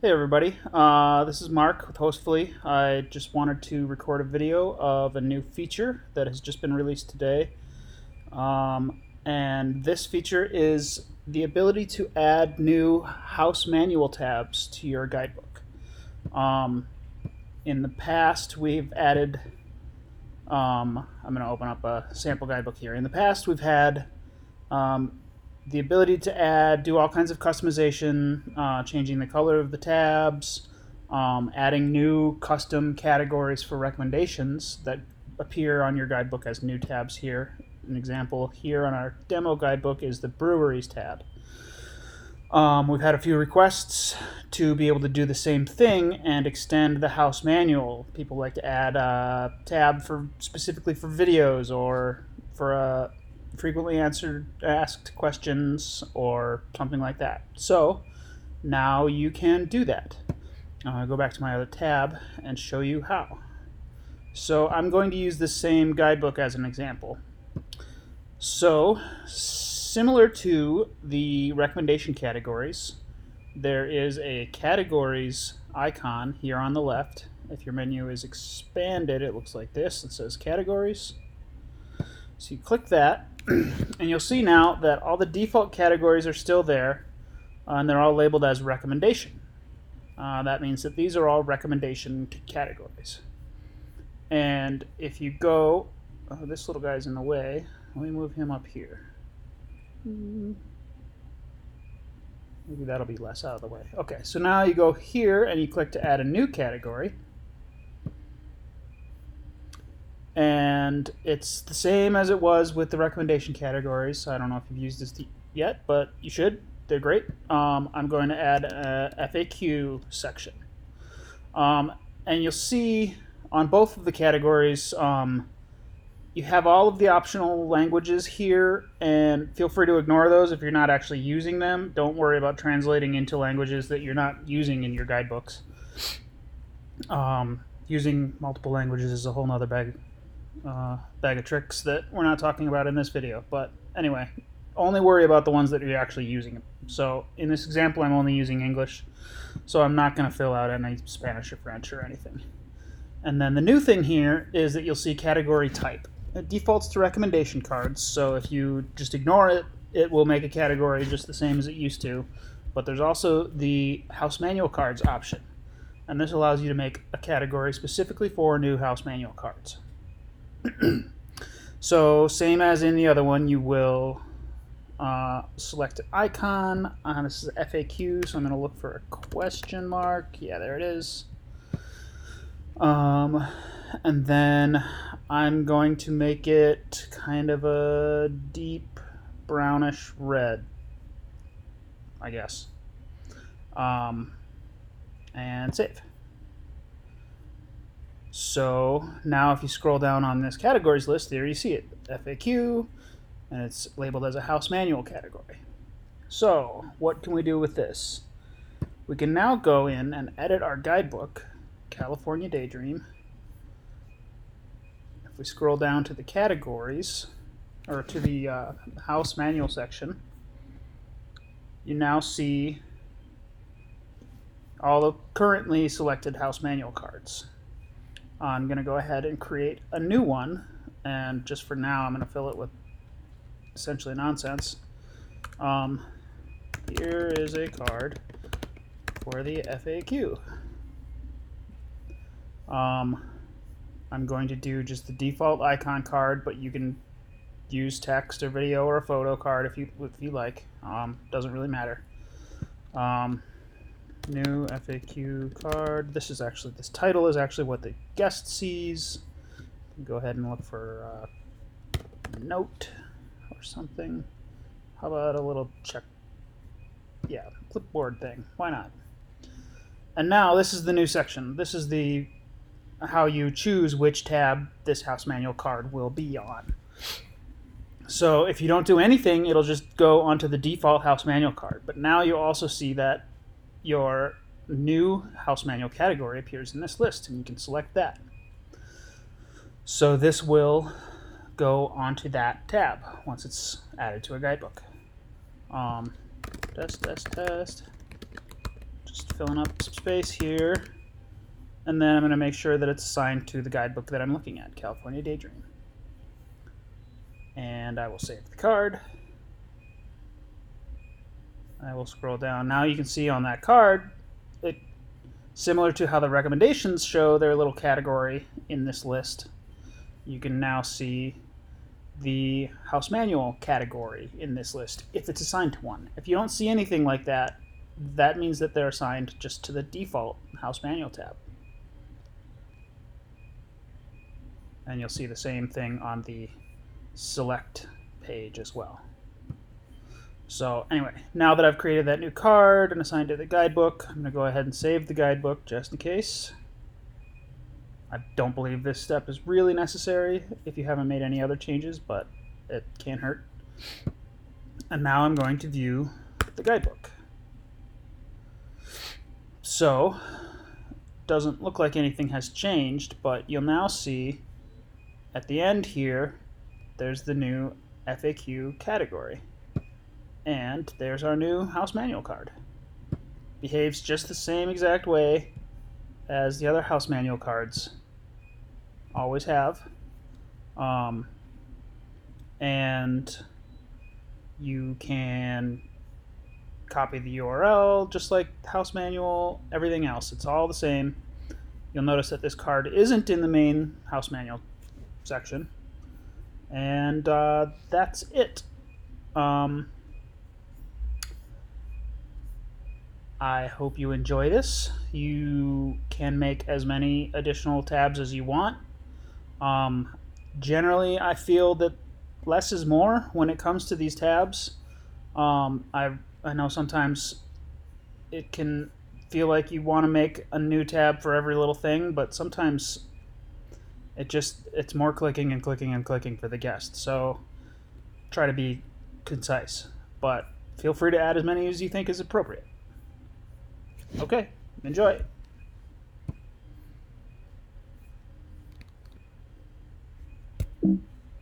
Hey everybody, this is Mark with Hostfully. I just wanted to record a video of a new feature that has just been released today. And this feature is the ability to add new house manual tabs to your guidebook. In the past, we've added, I'm going to open up a sample guidebook here. In the past, we've had the ability to do all kinds of customization, changing the color of the tabs, adding new custom categories for recommendations that appear on your guidebook as new tabs here. An example here on our demo guidebook is the breweries tab. We've had a few requests to be able to do the same thing and extend the house manual. People like to add a tab specifically for videos or for frequently asked questions or something like that. So now you can do that. I'll go back to my other tab and show you how. So I'm going to use the same guidebook as an example. So similar to the recommendation categories, there is a categories icon here on the left. If your menu is expanded, it looks like this. It says categories. So you click that, and you'll see now that all the default categories are still there, and they're all labeled as recommendation. That means that these are all recommendation categories. And if you go, this little guy's in the way. Let me move him up here. Maybe that'll be less out of the way. Okay, so now you go here and you click to add a new category. And it's the same as it was with the recommendation categories. I don't know if you've used this yet, but you should. They're great. I'm going to add a FAQ section. And you'll see on both of the categories, you have all of the optional languages here, and feel free to ignore those if you're not actually using them. Don't worry about translating into languages that you're not using in your guidebooks. Using multiple languages is a whole nother bag of tricks that we're not talking about in this video. But anyway, only worry about the ones that you're actually using. So in this example, I'm only using English, so I'm not going to fill out any Spanish or French or anything. And then the new thing here is that you'll see category type. It defaults to recommendation cards, so if you just ignore it, it will make a category just the same as it used to. But there's also the house manual cards option, and this allows you to make a category specifically for new house manual cards. So same as in the other one, you will select an icon. This is FAQ, so I'm going to look for a question mark. Yeah, there it is. And then I'm going to make it kind of a deep brownish red, I guess. And save. So now if you scroll down on this categories list, there you see it, FAQ, and it's labeled as a house manual category. So what can we do with this? We can now go in and edit our guidebook, California Daydream. If we scroll down to the categories, or to the house manual section, you now see all the currently selected house manual cards. I'm going to go ahead and create a new one, and just for now I'm going to fill it with essentially nonsense. Here is a card for the FAQ. I'm going to do just the default icon card, but you can use text or video or a photo card if you like. Doesn't really matter. New FAQ card. This title is actually what the guest sees. Go ahead and look for a note or something. How about a little clipboard thing? Why not? And now this is the new section. This is how you choose which tab this house manual card will be on. So if you don't do anything, it'll just go onto the default house manual card. But now you also see that your new house manual category appears in this list, and you can select that. So this will go onto that tab once it's added to a guidebook. Test. Just filling up space here, and then I'm going to make sure that it's assigned to the guidebook that I'm looking at, California Daydream. And I will save the card. I will scroll down. Now you can see on that card, similar to how the recommendations show their little category in this list, you can now see the house manual category in this list if it's assigned to one. If you don't see anything like that, that means that they're assigned just to the default house manual tab. And you'll see the same thing on the select page as well. So anyway, now that I've created that new card and assigned it to the guidebook, I'm going to go ahead and save the guidebook just in case. I don't believe this step is really necessary if you haven't made any other changes, but it can't hurt. And now I'm going to view the guidebook. So, doesn't look like anything has changed, but you'll now see at the end here, there's the new FAQ category. And there's our new house manual card. Behaves just the same exact way as the other house manual cards always have. And you can copy the URL just like house manual, everything else. It's all the same. You'll notice that this card isn't in the main house manual section. And that's it. I hope you enjoy this. You can make as many additional tabs as you want. Generally, I feel that less is more when it comes to these tabs. I know sometimes it can feel like you want to make a new tab for every little thing, but sometimes it's more clicking and clicking and clicking for the guest. So try to be concise, but feel free to add as many as you think is appropriate. Okay, enjoy.